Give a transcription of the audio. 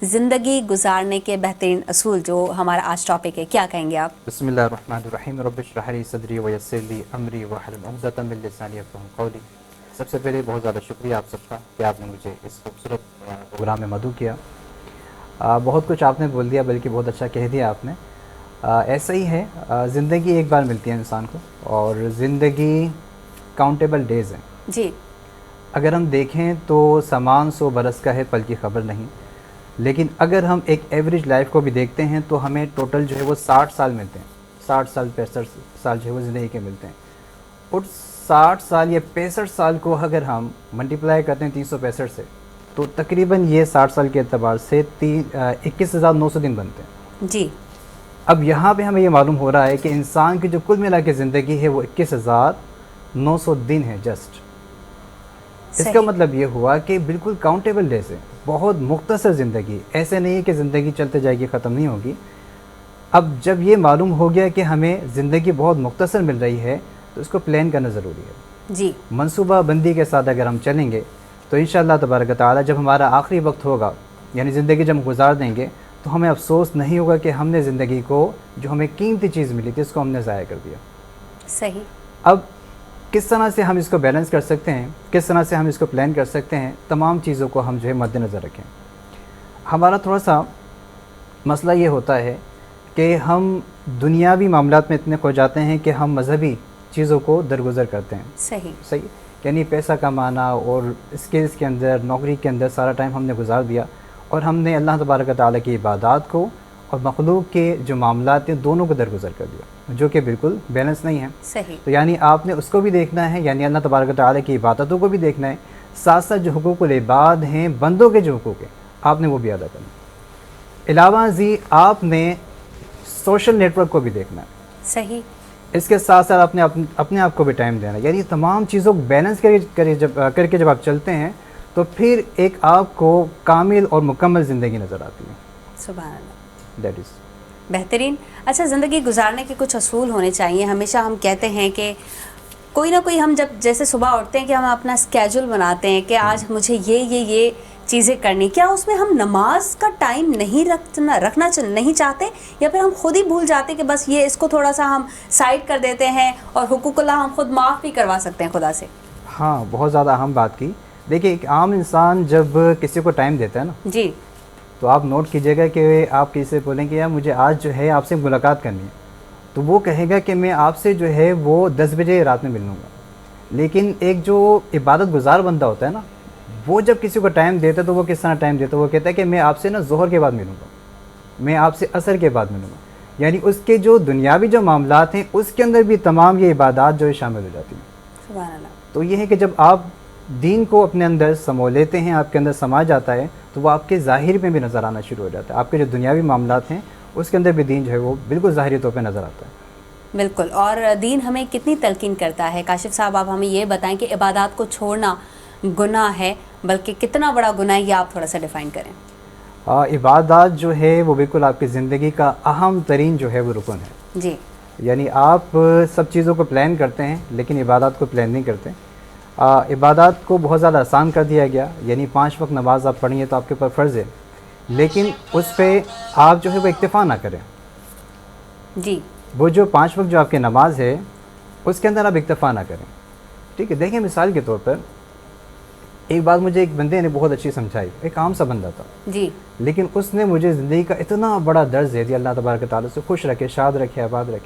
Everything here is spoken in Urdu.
زندگی گزارنے کے بہترین اصول جو ہمارا آج ٹاپک ہے، کیا کہیں گے آپ؟ بسم اللہ الرحمن الرحیم، رب اشرح لی صدری ویسر لی امری واحلل عقدۃ من لسانی یفقہوا قولی۔ سب سے پہلے بہت زیادہ شکریہ آپ سب کا کہ آپ نے مجھے اس خوبصورت پروگرام میں مدعو کیا۔ بہت کچھ آپ نے بول دیا، بلکہ بہت اچھا کہہ دیا آپ نے۔ ایسا ہی ہے، زندگی ایک بار ملتی ہے انسان کو، اور زندگی کاؤنٹیبل ڈیز ہیں۔ جی، اگر ہم دیکھیں تو سامان 100 برس کا ہے، پل کی خبر نہیں۔ لیکن اگر ہم ایک ایوریج لائف کو بھی دیکھتے ہیں تو ہمیں ٹوٹل جو ہے وہ 60 سال ملتے ہیں، 60 سال 65 سال جو ہے وہ زندگی کے ملتے ہیں۔ اور 60 سال یا 65 سال کو اگر ہم ملٹیپلائی کرتے ہیں 365 سے، تو تقریباً یہ 60 سال کے اعتبار سے 21,900 دن بنتے ہیں۔ جی، اب یہاں پہ ہمیں یہ معلوم ہو رہا ہے کہ انسان کی جو کل ملا کے زندگی ہے وہ 21,900 دن ہے جسٹ۔ اس کا مطلب یہ ہوا کہ بالکل کاؤنٹیبل ڈیز ہے، بہت مختصر زندگی، ایسے نہیں کہ زندگی چلتے جائے گی، ختم نہیں ہوگی۔ اب جب یہ معلوم ہو گیا کہ ہمیں زندگی بہت مختصر مل رہی ہے تو اس کو پلان کرنا ضروری ہے۔ جی، منصوبہ بندی کے ساتھ اگر ہم چلیں گے تو انشاءاللہ تبارک و تعالی جب ہمارا آخری وقت ہوگا، یعنی زندگی جب ہم گزار دیں گے، تو ہمیں افسوس نہیں ہوگا کہ ہم نے زندگی کو، جو ہمیں قیمتی چیز ملی تھی، اس کو ہم نے ضائع کر دیا۔ صحیح۔ اب کس طرح سے ہم اس کو بیلنس کر سکتے ہیں، کس طرح سے ہم اس کو پلان کر سکتے ہیں، تمام چیزوں کو ہم جو ہے مد نظر رکھیں۔ ہمارا تھوڑا سا مسئلہ یہ ہوتا ہے کہ ہم دنیاوی معاملات میں اتنے کھو جاتے ہیں کہ ہم مذہبی چیزوں کو درگزر کرتے ہیں۔ صحیح، یعنی پیسہ کمانا اور اسکلز کے اندر، نوکری کے اندر سارا ٹائم ہم نے گزار دیا، اور ہم نے اللہ تبارک و تعالیٰ کی عبادات کو اور مخلوق کے جو معاملات ہیں دونوں کو درگزر کر دیا، جو کہ بالکل بیلنس نہیں ہے۔ صحیح۔ تو یعنی آپ نے اس کو بھی دیکھنا ہے، یعنی اللہ تبارک و تعالیٰ کی عبادتوں کو بھی دیکھنا ہے، ساتھ ساتھ جو حقوق العباد ہیں، بندوں کے جو حقوق ہیں، آپ نے وہ بھی ادا کرنا ہے۔ علاوہ ازیں آپ نے سوشل نیٹ ورک کو بھی دیکھنا ہے۔ صحیح۔ اس کے ساتھ ساتھ آپ نے اپنے آپ کو بھی ٹائم دینا ہے، یعنی تمام چیزوں کو بیلنس کر کے جب آپ چلتے ہیں تو پھر ایک آپ کو کامل اور مکمل زندگی نظر آتی ہے۔ سبحان اللہ، دیٹ از بہترین۔ اچھا، زندگی گزارنے کے کچھ اصول ہونے چاہیے۔ ہمیشہ ہم کہتے ہیں کہ کوئی نہ کوئی، ہم جب جیسے صبح اٹھتے ہیں کہ ہم اپنا اسکیجول بناتے ہیں کہ آج مجھے یہ چیزیں کرنی، کیا اس میں ہم نماز کا ٹائم نہیں رکھنا نہیں چاہتے، یا پھر ہم خود ہی بھول جاتے کہ بس یہ اس کو تھوڑا سا ہم سائڈ کر دیتے ہیں، اور حقوق اللہ ہم خود معاف بھی کروا سکتے ہیں خدا سے؟ ہاں، بہت زیادہ اہم بات کی۔ دیکھیے، ایک عام انسان جب کسی کو ٹائم دیتا ہے نا، جی، تو آپ نوٹ کیجئے گا کہ آپ کسی سے بولیں گے یار مجھے آج جو ہے آپ سے ملاقات کرنی ہے، تو وہ کہے گا کہ میں آپ سے جو ہے وہ 10 بجے رات میں مل لوں گا۔ لیکن ایک جو عبادت گزار بندہ ہوتا ہے نا، وہ جب کسی کو ٹائم دیتا ہے تو وہ کس طرح ٹائم دیتا ہے؟ وہ کہتا ہے کہ میں آپ سے نا ظہر کے بعد ملوں گا، میں آپ سے عصر کے بعد ملوں گا۔ یعنی اس کے جو دنیاوی جو معاملات ہیں اس کے اندر بھی تمام یہ عبادات جو ہے شامل ہو جاتی ہیں۔ سبحان اللہ۔ تو یہ ہے کہ جب آپ دین کو اپنے اندر سمو لیتے ہیں، آپ کے اندر سما جاتا ہے، تو وہ آپ کے ظاہر میں بھی نظر آنا شروع ہو جاتا ہے۔ آپ کے جو دنیاوی معاملات ہیں اس کے اندر بھی دین جو ہے وہ بالکل ظاہری طور پہ نظر آتا ہے۔ بالکل۔ اور دین ہمیں کتنی تلقین کرتا ہے؟ کاشف صاحب، آپ ہمیں یہ بتائیں کہ عبادات کو چھوڑنا گناہ ہے، بلکہ کتنا بڑا گناہ ہے، یہ آپ تھوڑا سا ڈیفائن کریں۔ عبادات جو ہے وہ بالکل آپ کی زندگی کا اہم ترین جو ہے وہ رکن ہے۔ جی، یعنی آپ سب چیزوں کو پلان کرتے ہیں لیکن عبادات کو پلان نہیں کرتے۔ عبادات کو بہت زیادہ آسان کر دیا گیا، یعنی 5 وقت نماز آپ پڑھیں تو آپ کے اوپر فرض ہے، لیکن اس پہ آپ جو ہے وہ اکتفا نہ کریں۔ جی، وہ جو 5 وقت جو آپ کی نماز ہے اس کے اندر آپ اکتفا نہ کریں، ٹھیک ہے؟ دیکھیں، مثال کے طور پر ایک بات مجھے ایک بندے نے بہت اچھی سمجھائی، ایک عام سا بندہ تھا، جی، لیکن اس نے مجھے زندگی کا اتنا بڑا درس دے دیا۔ اللہ تبارک و تعالیٰ سے خوش رکھے، شاد رکھے، آباد رکھے۔